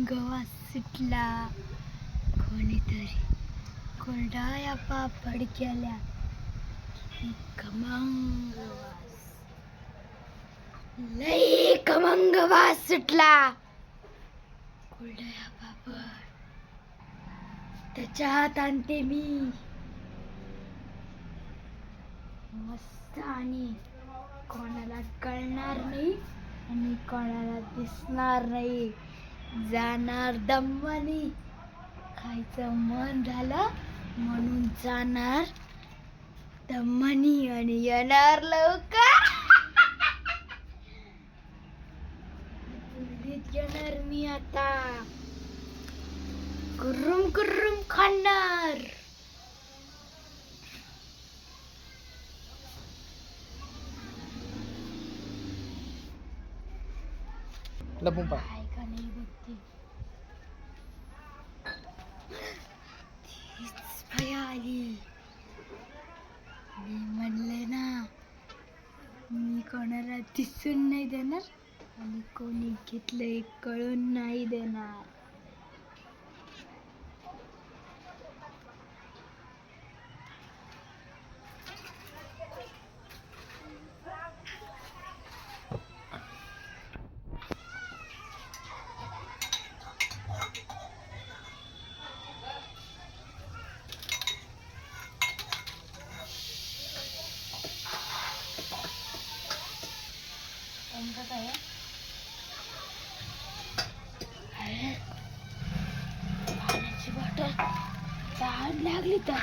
गवा सुटला, कोणीतरी कोरडाया पापड केल्या, खमंग वास, लई खमंग वास सुटला. कोरडाया पापड त्याच्यात आणते मी मस्त, आणि कोणाला कळणार नाही आणि कोणाला दिसणार नाही. जाणार दम्मानी, खायचं मन झालं म्हणून जाणार दम्मानी आणि येणार लवकर. दिल्लीत येणार मी आता, गुर्रुम गुर्रुम खाणार. लपून पा आहे का नाही बघते. तीच भया आली. मी म्हणले ना, मी कोणाला दिसून नाही देणार आणि कोणी घेतलंय कळून नाही देणार. पाण्याची बॉटल तहान लागली तर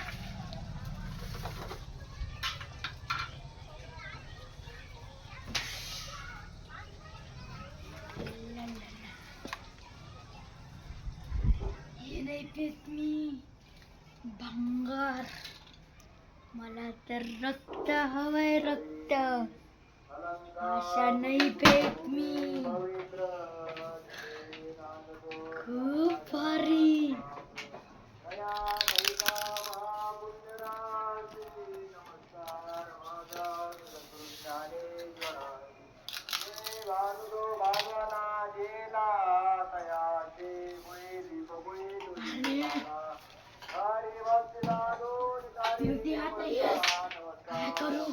हे नाही पेत मी भंगार. मला तर रक्त हवंय, रक्त. अशा नाही पेत मी. खूप भारी. काय करू?